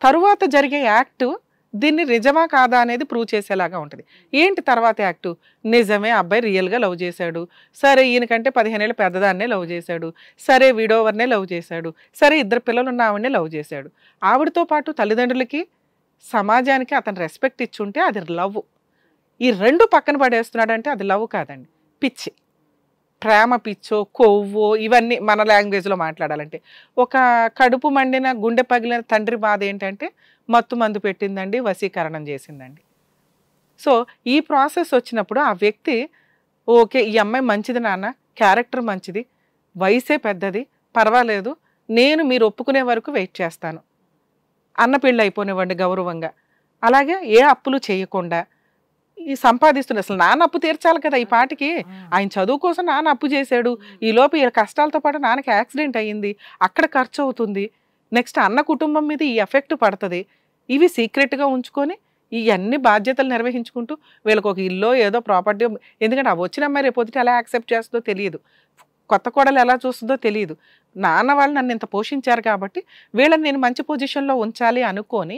తరువాత జరిగే యాక్ట్ దీన్ని నిజమా కాదా అనేది ప్రూవ్ చేసేలాగా ఉంటుంది. ఏంటి తర్వాత యాక్టు, నిజమే అబ్బాయి రియల్గా లవ్ చేశాడు, సరే ఈయనకంటే 15 ఏళ్ళు పెద్దదాన్నే లవ్ చేశాడు, సరే విడోవర్నే లవ్ చేశాడు, సరే 2 పిల్లలు ఉన్న ఆవిడనే లవ్ చేశాడు. ఆవిడతో పాటు తల్లిదండ్రులకి సమాజానికి అతను రెస్పెక్ట్ ఇచ్చుంటే అది లవ్. ఈ 2 పక్కన పడేస్తున్నాడంటే అది లవ్ కాదండి, పిచ్చి, ప్రేమ పిచ్చో కొవ్వో ఇవన్నీ మన లాంగ్వేజ్లో మాట్లాడాలంటే. ఒక కడుపు మండిన గుండె పగిలిన తండ్రి బాధ ఏంటంటే మత్తు మందు పెట్టిందండి, వశీకరణం చేసిందండి. సో ఈ ప్రాసెస్ వచ్చినప్పుడు ఆ వ్యక్తి ఓకే ఈ అమ్మాయి మంచిది నాన్న, క్యారెక్టర్ మంచిది, వయసే పెద్దది, పర్వాలేదు, నేను మీరు ఒప్పుకునే వరకు వెయిట్ చేస్తాను, అన్న పెళ్ళి అయిపోనివ్వండి గౌరవంగా, అలాగే ఏ అప్పులు చేయకుండా ఈ సంపాదిస్తున్నారు. అసలు నాన్న అప్పు తీర్చాలి కదా ఈ పాటికి. ఆయన చదువు కోసం నాన్న అప్పు చేశాడు. ఈ లోపు ఈ కష్టాలతో పాటు నాన్నకి యాక్సిడెంట్ అయ్యింది, అక్కడ ఖర్చు అవుతుంది, నెక్స్ట్ అన్న కుటుంబం మీద ఈ ఎఫెక్ట్ పడుతుంది. ఇవి సీక్రెట్గా ఉంచుకొని ఈ అన్ని బాధ్యతలు నిర్వహించుకుంటూ వీళ్ళకి ఒక ఇల్లు ఏదో ప్రాపర్టీ, ఎందుకంటే అవి వచ్చిన అమ్మాయి రేపొద్దుట ఎలా యాక్సెప్ట్ చేస్తుందో తెలియదు, కొత్త కోడలు ఎలా చూస్తుందో తెలియదు. నాన్న వాళ్ళు నన్ను ఇంత పోషించారు కాబట్టి వీళ్ళని నేను మంచి పొజిషన్లో ఉంచాలి అనుకొని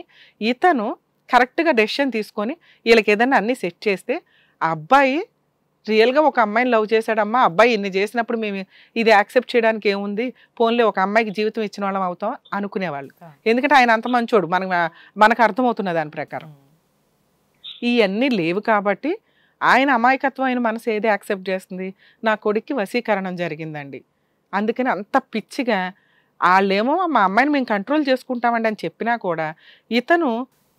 ఇతను కరెక్ట్గా డెసిషన్ తీసుకొని వీళ్ళకి ఏదైనా అన్ని సెట్ చేస్తే ఆ అబ్బాయి రియల్గా ఒక అమ్మాయిని లవ్ చేశాడమ్మా, అబ్బాయి ఇన్ని చేసినప్పుడు మేము ఇది యాక్సెప్ట్ చేయడానికి ఏముంది, పోన్లే ఒక అమ్మాయికి జీవితం ఇచ్చిన వాళ్ళం అవుతాం అనుకునేవాళ్ళు. ఎందుకంటే ఆయన అంత మంచోడు, మనకు అర్థమవుతున్న దాని ప్రకారం. ఇవన్నీ లేవు కాబట్టి ఆయన అమాయకత్వం అయిన మనసు ఏది యాక్సెప్ట్ చేస్తుంది, నా కొడుక్కి వశీకరణం జరిగిందండి, అందుకని అంత పిచ్చిగా వాళ్ళేమో మా అమ్మాయిని మేము కంట్రోల్ చేసుకుంటామండి అని చెప్పినా కూడా ఇతను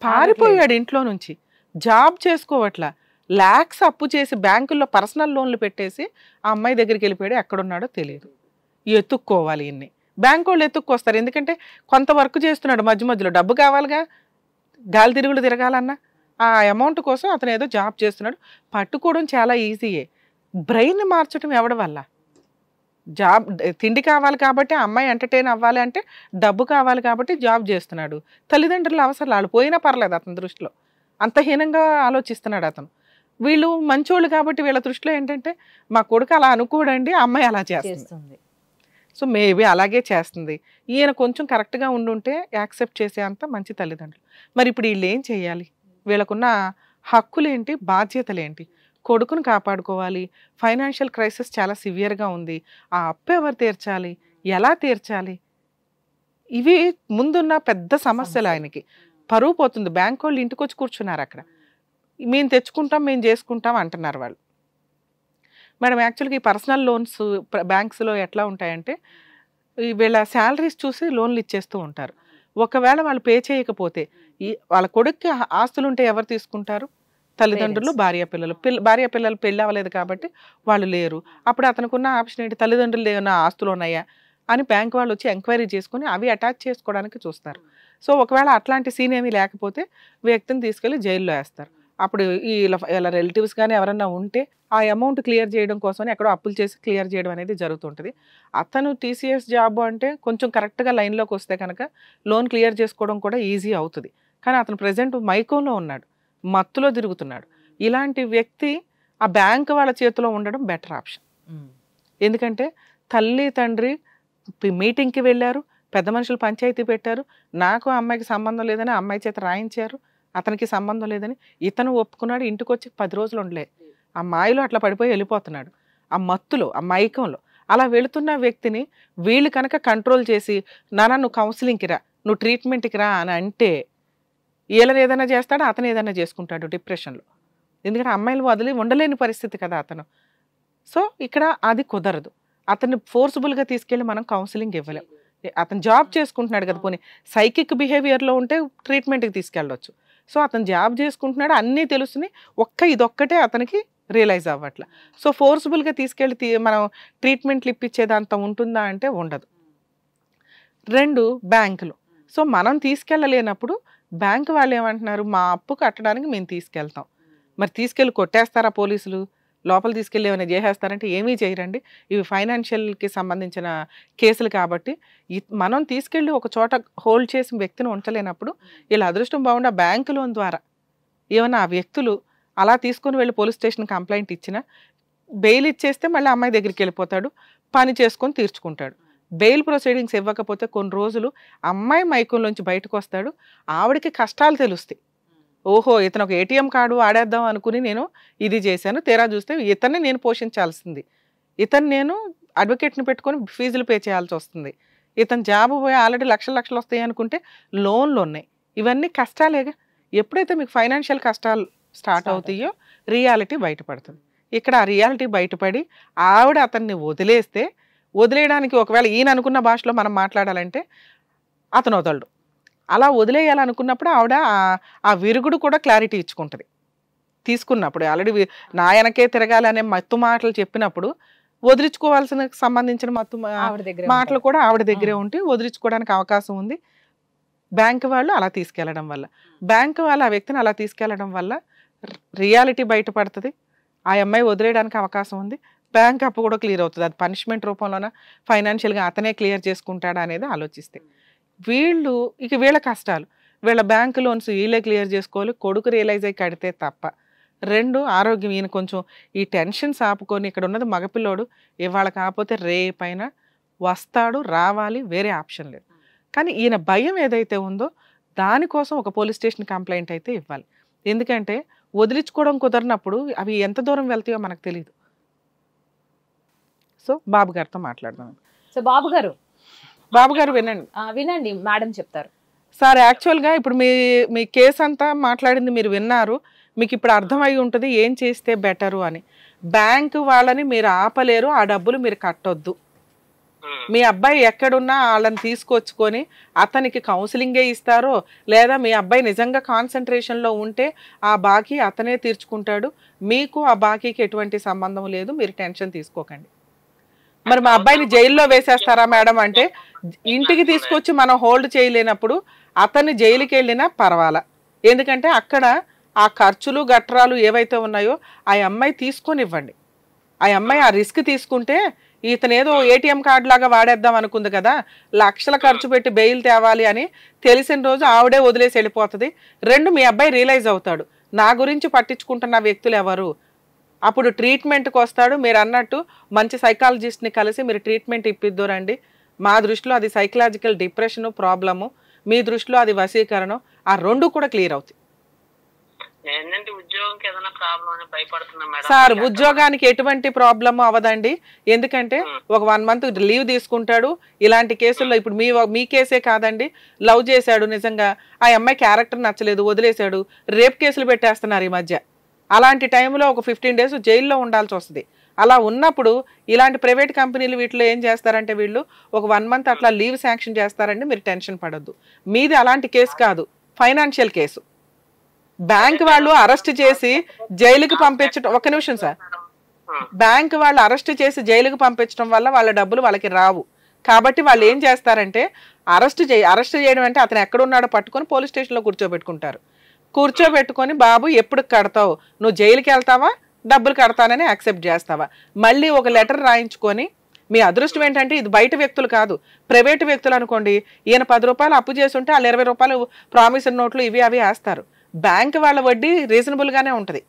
పారిపోయాడు ఇంట్లో నుంచి, జాబ్ చేసుకోవట్లా, ల్యాక్స్ అప్పు చేసి బ్యాంకుల్లో పర్సనల్ లోన్లు పెట్టేసి ఆ అమ్మాయి దగ్గరికి వెళ్ళిపోయాడు. ఎక్కడున్నాడో తెలియదు. ఎత్తుక్కోవాలి ఇన్ని బ్యాంకు వాళ్ళు ఎత్తుక్కొస్తారు, ఎందుకంటే కొంత వర్క్ చేస్తున్నాడు, మధ్య మధ్యలో డబ్బు కావాలిగా, గాలి తిరుగులు తిరగాలన్నా ఆ అమౌంట్ కోసం అతను ఏదో జాబ్ చేస్తున్నాడు. పట్టుకోవడం చాలా ఈజీయే, బ్రెయిన్ మార్చడం ఎవడి వల్ల? జాబ్ తిండి కావాలి కాబట్టి అమ్మాయి ఎంటర్టైన్ అవ్వాలి అంటే డబ్బు కావాలి కాబట్టి జాబ్ చేస్తున్నాడు. తల్లిదండ్రుల అవసరం వాళ్ళు పోయినా పర్లేదు అతని దృష్టిలో, అంత హీనంగా ఆలోచిస్తున్నాడు అతను. వీళ్ళు మంచోళ్ళు కాబట్టి వీళ్ళ దృష్టిలో ఏంటంటే మా కొడుకు అలా అనుకోడండి, అమ్మాయి అలా చేస్తుంది. సో మేబీ అలాగే చేస్తుంది. ఈయన కొంచెం కరెక్ట్గా ఉండుంటే యాక్సెప్ట్ చేసే అంత మంచి తల్లిదండ్రులు. మరి ఇప్పుడు వీళ్ళు ఏం చేయాలి? వీళ్ళకున్న హక్కులేంటి, బాధ్యతలేంటి? కొడుకును కాపాడుకోవాలి, ఫైనాన్షియల్ క్రైసిస్ చాలా సివియర్గా ఉంది, ఆ అప్పు ఎవరు తీర్చాలి, ఎలా తీర్చాలి? ఇవి ముందున్న పెద్ద సమస్యలు. ఆయనకి పరువు పోతుంది. బ్యాంక్ వాళ్ళు ఇంటికి వచ్చి కూర్చున్నారు అక్కడ, మేము తెచ్చుకుంటాం మేము చేసుకుంటాం అంటున్నారు వాళ్ళు. మేడం యాక్చువల్గా ఈ పర్సనల్ లోన్స్ బ్యాంక్స్లో ఎట్లా ఉంటాయంటే వీళ్ళ శాలరీస్ చూసి లోన్లు ఇచ్చేస్తూ ఉంటారు. ఒకవేళ వాళ్ళు పే చేయకపోతే వాళ్ళ కొడుక్కి ఆస్తులు ఉంటే ఎవరు తీసుకుంటారు? తల్లిదండ్రులు, భార్య పిల్లలు. భార్య పిల్లలు పెళ్ళి అవ్వలేదు కాబట్టి వాళ్ళు లేరు. అప్పుడు అతనుకున్న ఆప్షన్ ఏంటి? తల్లిదండ్రులు ఏమైనా ఆస్తులు ఉన్నాయా అని బ్యాంక్ వాళ్ళు వచ్చి ఎంక్వైరీ చేసుకుని అవి అటాచ్ చేసుకోవడానికి చూస్తారు. సో ఒకవేళ అట్లాంటి సీన్ ఏమీ లేకపోతే వ్యక్తిని తీసుకెళ్ళి జైల్లో వేస్తారు. అప్పుడు ఇలా రిలేటివ్స్ కానీ ఎవరన్నా ఉంటే ఆ అమౌంట్ క్లియర్ చేయడం కోసం ఎక్కడో అప్పులు చేసి క్లియర్ చేయడం అనేది జరుగుతుంటుంది. అతను టీసీఎస్ జాబ్ అంటే కొంచెం కరెక్ట్గా లైన్లోకి వస్తే కనుక లోన్ క్లియర్ చేసుకోవడం కూడా ఈజీ అవుతుంది. కానీ అతను ప్రజెంట్ మైకంలో ఉన్నాడు, మత్తులో తిరుగుతున్నాడు. ఇలాంటి వ్యక్తి ఆ బ్యాంక్ వాళ్ళ చేతిలో ఉండడం బెటర్ ఆప్షన్. ఎందుకంటే తల్లి తండ్రి మీటింగ్కి వెళ్ళారు, పెద్ద మనుషులు పంచాయతీ పెట్టారు, నాకు అమ్మాయికి సంబంధం లేదని అమ్మాయి చేత రాయించారు, అతనికి సంబంధం లేదని ఇతను ఒప్పుకున్నాడు. ఇంటికి వచ్చి 10 రోజులు ఉండలే, ఆ మాయలో అట్లా పడిపోయి వెళ్ళిపోతున్నాడు, ఆ మత్తులో, ఆ మైకంలో. అలా వెళుతున్న వ్యక్తిని వీళ్ళు కనుక కంట్రోల్ చేసి నాన్న నువ్వు కౌన్సిలింగ్కి రా, నువ్వు ట్రీట్మెంట్కి రా అని అంటే వీళ్ళని ఏదైనా చేస్తాడు, అతను ఏదైనా చేసుకుంటాడు డిప్రెషన్లో. ఎందుకంటే అమ్మాయిలు వదిలి ఉండలేని పరిస్థితి కదా అతను. సో ఇక్కడ అది కుదరదు. అతన్ని ఫోర్స్ఫుల్గా తీసుకెళ్ళి మనం కౌన్సిలింగ్ ఇవ్వలేం. అతను జాబ్ చేసుకుంటున్నాడు కదా, పోనీ సైకిక్ బిహేవియర్లో ఉంటే ట్రీట్మెంట్కి తీసుకెళ్ళవచ్చు. సో అతను జాబ్ చేసుకుంటున్నాడు, అన్నీ తెలుస్తున్నాయి, ఇదొక్కటే అతనికి రియలైజ్ అవ్వట్ల. సో ఫోర్స్ఫుల్గా తీసుకెళ్ళి మనం ట్రీట్మెంట్లు ఇప్పించేదంత ఉంటుందా అంటే ఉండదు. 2 బ్యాంకులు. సో మనం తీసుకెళ్ళలేనప్పుడు బ్యాంకు వాళ్ళు ఏమంటున్నారు, మా అప్పు కట్టడానికి మేము తీసుకెళ్తాం. మరి తీసుకెళ్ళి కొట్టేస్తారా పోలీసులు, లోపల తీసుకెళ్ళి ఏమైనా చేసేస్తారంటే ఏమీ చేయరండి. ఇవి ఫైనాన్షియల్కి సంబంధించిన కేసులు కాబట్టి మనం తీసుకెళ్ళి ఒక చోట హోల్డ్ చేసిన వ్యక్తిని ఉంచలేనప్పుడు వీళ్ళ అదృష్టం బాగుండి ఆ బ్యాంకు లోన్ ద్వారా ఏమన్నా ఆ వ్యక్తులు అలా తీసుకొని వెళ్ళి పోలీస్ స్టేషన్ కంప్లైంట్ ఇచ్చినా బెయిల్ ఇచ్చేస్తే మళ్ళీ అమ్మాయి దగ్గరికి వెళ్ళిపోతాడు, పని చేసుకొని తీర్చుకుంటాడు. బెయిల్ ప్రొసీడింగ్స్ ఇవ్వకపోతే కొన్ని రోజులు అమ్మాయి మైకంలోంచి బయటకు వస్తాడు, ఆవిడకి కష్టాలు తెలుస్తాయి. ఓహో ఇతను ఒక ఏటీఎం కార్డు ఆడేద్దాం అనుకుని నేను ఇది చేశాను, తీరా చూస్తే ఇతన్ని నేను పోషించాల్సింది, ఇతను నేను అడ్వకేట్ని పెట్టుకొని ఫీజులు పే చేయాల్సి వస్తుంది, ఇతను జాబ్ పోయి ఆల్రెడీ లక్షలు వస్తాయి అనుకుంటే లోన్లు ఉన్నాయి. ఇవన్నీ కష్టాలేగా. ఎప్పుడైతే మీకు ఫైనాన్షియల్ కష్టాలు స్టార్ట్ అవుతాయో రియాలిటీ బయటపడుతుంది. ఇక్కడ ఆ రియాలిటీ బయటపడి ఆవిడ అతన్ని వదిలేయడానికి ఒకవేళ ఈయన అనుకున్న భాషలో మనం మాట్లాడాలంటే అతను వదలడు. అలా వదిలేయాలనుకున్నప్పుడు ఆవిడ ఆ విరుగుడు కూడా క్లారిటీ ఇచ్చుకుంటుంది. తీసుకున్నప్పుడు ఆల్రెడీ నా వెనకే తిరగాలి అనే మత్తు మాటలు చెప్పినప్పుడు వదిలించుకోవాల్సిన సంబంధించిన మత్తు మాటలు కూడా ఆవిడ దగ్గరే ఉంటే వదిలించుకోవడానికి అవకాశం ఉంది. బ్యాంక్ వాళ్ళు అలా తీసుకెళ్లడం వల్ల, బ్యాంక్ వాళ్ళు ఆ వ్యక్తిని అలా తీసుకెళ్లడం వల్ల రియాలిటీ బయటపడుతుంది. ఆ అమ్మాయి వదిలేయడానికి అవకాశం ఉంది. బ్యాంక్ అప్పు కూడా క్లియర్ అవుతుంది. అది పనిష్మెంట్ రూపంలోన ఫైనాన్షియల్గా అతనే క్లియర్ చేసుకుంటాడా అనేది ఆలోచిస్తే వీళ్ళు వీళ్ళ కష్టాలు, వీళ్ళ బ్యాంక్ లోన్స్ వీళ్ళే క్లియర్ చేసుకోవాలి. కొడుకు రియలైజ్ అయ్యి కడితే తప్ప. 2 ఆరోగ్యం. ఈయన కొంచెం ఈ టెన్షన్స్ ఆపుకొని, ఇక్కడ ఉన్నది మగపిల్లోడు, ఇవాళ కాకపోతే రేపైనా వస్తాడు, రావాలి, వేరే ఆప్షన్ లేదు. కానీ ఈయన భయం ఏదైతే ఉందో దానికోసం ఒక పోలీస్ స్టేషన్ కంప్లైంట్ అయితే ఇవ్వాలి. ఎందుకంటే వదిలించుకోవడం కుదరినప్పుడు అవి ఎంత దూరం వెళ్తాయో మనకు తెలియదు. సో బాబు గారితో మాట్లాడదాం. సో బాబు గారు వినండి. వినండి, మేడం చెప్తారు. సార్, యాక్చువల్గా ఇప్పుడు మీ కేసు అంతా మాట్లాడింది మీరు విన్నారు. మీకు ఇప్పుడు అర్థమై ఉంటుంది ఏం చేస్తే బెటరు అని. బ్యాంకు వాళ్ళని మీరు ఆపలేరు, ఆ డబ్బులు మీరు కట్టొద్దు. మీ అబ్బాయి ఎక్కడున్నా వాళ్ళని తీసుకొచ్చుకొని అతనికి కౌన్సిలింగే ఇస్తారో, లేదా మీ అబ్బాయి నిజంగా కాన్సన్ట్రేషన్లో ఉంటే ఆ బాకీ అతనే తీర్చుకుంటాడు. మీకు ఆ బాకీకి ఎటువంటి సంబంధం లేదు, మీరు టెన్షన్ తీసుకోకండి. మరి మా అబ్బాయిని జైల్లో వేసేస్తారా మేడం అంటే, ఇంటికి తీసుకొచ్చి మనం హోల్డ్ చేయలేనప్పుడు అతన్ని జైలుకి వెళ్ళినా పర్వాలా. ఎందుకంటే అక్కడ ఆ ఖర్చులు గట్రాలు ఏవైతే ఉన్నాయో ఆ అమ్మాయి తీసుకొని ఇవ్వండి. ఆ అమ్మాయి ఆ రిస్క్ తీసుకుంటే, ఇతను ఏదో ఏటీఎం కార్డు లాగా వాడేద్దాం అనుకుంది కదా, లక్షల ఖర్చు పెట్టి బెయిల్ తేవాలి అని తెలిసిన రోజు ఆవిడే వదిలేసి వెళ్ళిపోతుంది. 2 మీ అబ్బాయి రియలైజ్ అవుతాడు, నా గురించి పట్టించుకుంటున్న వ్యక్తులు ఎవరు. అప్పుడు ట్రీట్మెంట్కి వస్తాడు. మీరు అన్నట్టు మంచి సైకాలజిస్ట్ని కలిసి మీరు ట్రీట్మెంట్ ఇప్పిద్దోరండి. మా దృష్టిలో అది సైకలాజికల్ డిప్రెషను ప్రాబ్లము, మీ దృష్టిలో అది వశీకరణం. ఆ 2 కూడా క్లియర్ అవుతాయి. సార్, ఉద్యోగానికి ఎటువంటి ప్రాబ్లము అవ్వదండి. ఎందుకంటే ఒక 1 మంత్ లీవ్ తీసుకుంటాడు. ఇలాంటి కేసుల్లో ఇప్పుడు మీ కేసే కాదండి, లవ్ చేశాడు, నిజంగా ఆ అమ్మాయి క్యారెక్టర్ నచ్చలేదు, వదిలేశాడు, రేప్ కేసులు పెట్టేస్తున్నారు ఈ మధ్య. అలాంటి టైంలో ఒక 15 డేస్ జైల్లో ఉండాల్సి వస్తుంది. అలా ఉన్నప్పుడు ఇలాంటి ప్రైవేట్ కంపెనీలు వీటిలో ఏం చేస్తారంటే వీళ్ళు ఒక 1 మంత్ అట్లా లీవ్ శాంక్షన్ చేస్తారండి. మీరు టెన్షన్ పడొద్దు. మీది అలాంటి కేసు కాదు, ఫైనాన్షియల్ కేసు. బ్యాంక్ వాళ్ళు అరెస్ట్ చేసి జైలుకి పంపించడం, ఒక్క నిమిషం సార్, బ్యాంక్ వాళ్ళు అరెస్ట్ చేసి జైలుకి పంపించడం వల్ల వాళ్ళ డబ్బులు వాళ్ళకి రావు. కాబట్టి వాళ్ళు ఏం చేస్తారంటే అరెస్ట్ చేయడం అంటే అతను ఎక్కడున్నాడో పట్టుకొని పోలీస్ స్టేషన్లో కూర్చోబెట్టుకొని బాబు ఎప్పుడు కడతావు, నువ్వు జైలుకి వెళ్తావా, డబ్బులు కడతానని యాక్సెప్ట్ చేస్తావా, మళ్ళీ ఒక లెటర్ రాయించుకొని. మీ అదృష్టం ఏంటంటే ఇది బయట వ్యక్తులు కాదు, ప్రైవేటు వ్యక్తులు అనుకోండి. ఈయన 10 రూపాయలు అప్పు చేసి ఉంటే వాళ్ళు 20 రూపాయలు ప్రామిసరీ నోట్లు ఇవి అవి వేస్తారు. బ్యాంక్ వాళ్ళ వడ్డీ రీజనబుల్ గానే ఉంటది.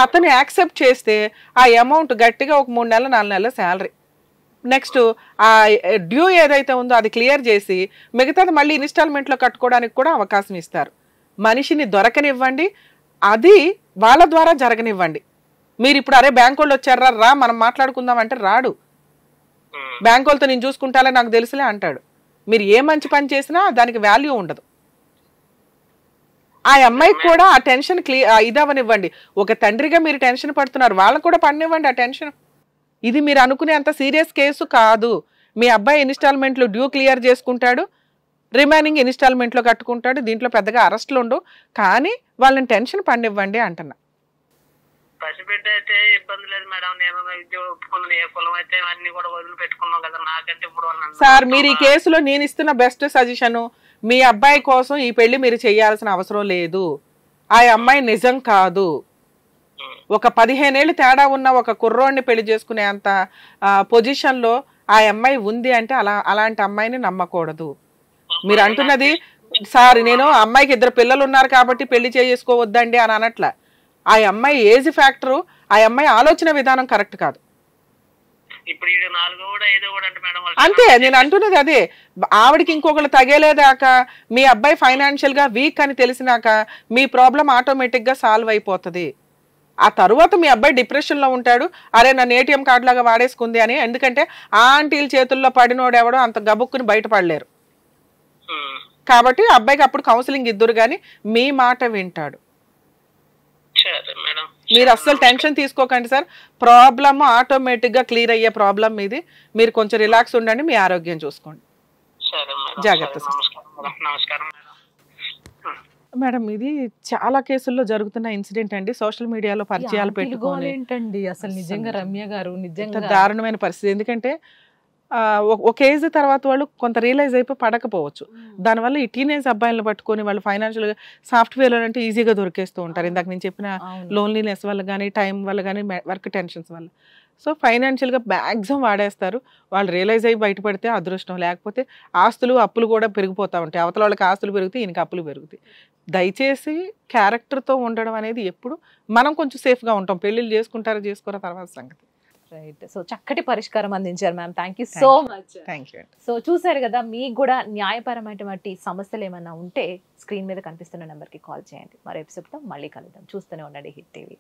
అతను యాక్సెప్ట్ చేస్తే ఆ అమౌంట్ గట్టిగా ఒక 3 నెలలు 4 నెలల శాలరీ, నెక్స్ట్ ఆ డ్యూ ఏదైతే ఉందో అది క్లియర్ చేసి మిగతాది మళ్ళీ ఇన్స్టాల్మెంట్లో కట్టుకోవడానికి కూడా అవకాశం ఇస్తారు. మనిషిని దొరకనివ్వండి, అది వాళ్ళ ద్వారా జరగనివ్వండి. మీరు ఇప్పుడు అరే బ్యాంక్ వాళ్ళు వచ్చారా రా మనం మాట్లాడుకుందాం అంటే రాడు. బ్యాంక్ వాళ్ళతో నేను చూసుకుంటాలే నాకు తెలుసులే అంటాడు. మీరు ఏ మంచి పని చేసినా దానికి వాల్యూ ఉండదు. ఆ అమ్మాయికి కూడా ఆ టెన్షన్ ఇదవనివ్వండి. ఒక తండ్రిగా మీరు టెన్షన్ పడుతున్నారు, వాళ్ళకు కూడా పడినివ్వండి ఆ టెన్షన్. ఇది మీరు అనుకునే అంత సీరియస్ కేసు కాదు. మీ అబ్బాయి ఇన్స్టాల్మెంట్లు డ్యూ క్లియర్ చేసుకుంటాడు, రిమైనింగ్ ఇన్స్టాల్మెంట్లో కట్టుకుంటాడు. దీంట్లో పెద్దగా అరెస్టులు ఉండవు. కానీ వాళ్ళని టెన్షన్ పడినివ్వండి అంటున్నా. పసిబిడ్డ అయితే ఇబ్బంది లేదు మేడం, నేను ఒప్పుకున్నాను, ఏ కులం అయితే అన్ని కూడా వదిలి పెట్టుకున్నాం కదా, నాకంటే ఇప్పుడు సార్ మీరు ఈ కేసులో నేను ఇస్తున్న బెస్ట్ సజెషన్, మీ అబ్బాయి కోసం ఈ పెళ్లి మీరు చేయాల్సిన అవసరం లేదు. ఆ అమ్మాయి నిజం కాదు. ఒక 15 ఏళ్ళు తేడా ఉన్న ఒక కుర్రోడిని పెళ్లి చేసుకునే అంత పొజిషన్లో ఆ అమ్మాయి ఉంది అంటే అలాంటి అమ్మాయిని నమ్మకూడదు. మీరు అంటున్నది సార్, నేను అమ్మాయికి 2 పిల్లలు ఉన్నారు కాబట్టి పెళ్లి చేసుకోవద్దండి అని అనట్ల. ఆ అమ్మాయి ఏజ్ ఫ్యాక్టరు, ఆ అమ్మాయి ఆలోచన విధానం కరెక్ట్ కాదు. అంతే నేను అంటున్నది అదే. ఆవిడకి ఇంకొకరు తగేలేదాకా, మీ అబ్బాయి ఫైనాన్షియల్ గా వీక్ అని తెలిసినాక మీ ప్రాబ్లం ఆటోమేటిక్ గా సాల్వ్ అయిపోతుంది. ఆ తరువాత మీ అబ్బాయి డిప్రెషన్ లో ఉంటాడు, అరే నన్ను ఏటీఎం కార్డు లాగా వాడేసుకుంది అని. ఎందుకంటే ఆ ఆంటీల చేతుల్లో పడినోడు ఎవడో అంత గబుక్కుని బయటపడలేరు. కాబట్టి అబ్బాయికి అప్పుడు కౌన్సిలింగ్ ఇద్దరు కానీ మీ మాట వింటాడు. మీరు అస్సలు టెన్షన్ తీసుకోకండి సార్. ప్రాబ్లమ్ ఆటోమేటిక్ గా క్లియర్ అయ్యే ప్రాబ్లం ఇది. మీరు కొంచెం రిలాక్స్ ఉండండి, మీ ఆరోగ్యం చూసుకోండి. జాగ్రత్త సార్. మేడం ఇది చాలా కేసుల్లో జరుగుతున్న ఇన్సిడెంట్ అండి. సోషల్ మీడియాలో పరిచయాలు పెట్టుకోవాలి అసలు నిజంగా రమ్య గారు నిజంగా దారుణమైన పరిస్థితి. ఎందుకంటే ఒక ఏజ్ తర్వాత వాళ్ళు కొంత రియలైజ్ అయిపోయి పడకపోవచ్చు. దానివల్ల ఈ టీనేజ్ అబ్బాయిలను పట్టుకొని వాళ్ళు ఫైనాన్షియల్గా సాఫ్ట్వేర్ అంటే ఈజీగా దొరికేస్తూ ఉంటారు. ఇందాక నేను చెప్పిన లోన్లీనెస్ వల్ల కానీ, టైం వల్ల కానీ, వర్క్ టెన్షన్స్ వల్ల. సో ఫైనాన్షియల్గా మ్యాక్సిమం వాడేస్తారు. వాళ్ళు రియలైజ్ అయ్యి బయటపడితే అదృష్టం, లేకపోతే ఆస్తులు అప్పులు కూడా పెరిగిపోతూ ఉంటాయి. అవతల వాళ్ళకి ఆస్తులు పెరుగుతాయి, ఈయనకి అప్పులు పెరుగుతాయి. దయచేసి క్యారెక్టర్తో ఉండడం అనేది ఎప్పుడు మనం కొంచెం సేఫ్గా ఉంటాం. పెళ్ళిళ్ళు చేసుకోరా తర్వాత సంగతి. రైట్. సో చక్కటి పరిష్కారం అందించారు ma'am. Thank you so much. Thank you. So చూసారు కదా, మీకు కూడా న్యాయపరమైనటువంటి సమస్యలు ఏమైనా ఉంటే స్క్రీన్ మీద కనిపిస్తున్న నెంబర్కి కాల్ చేయండి. మరో ఎపిసోడ్తో మళ్ళీ కలుద్దాం. చూస్తూనే ఉండండి హిట్ టీవీ.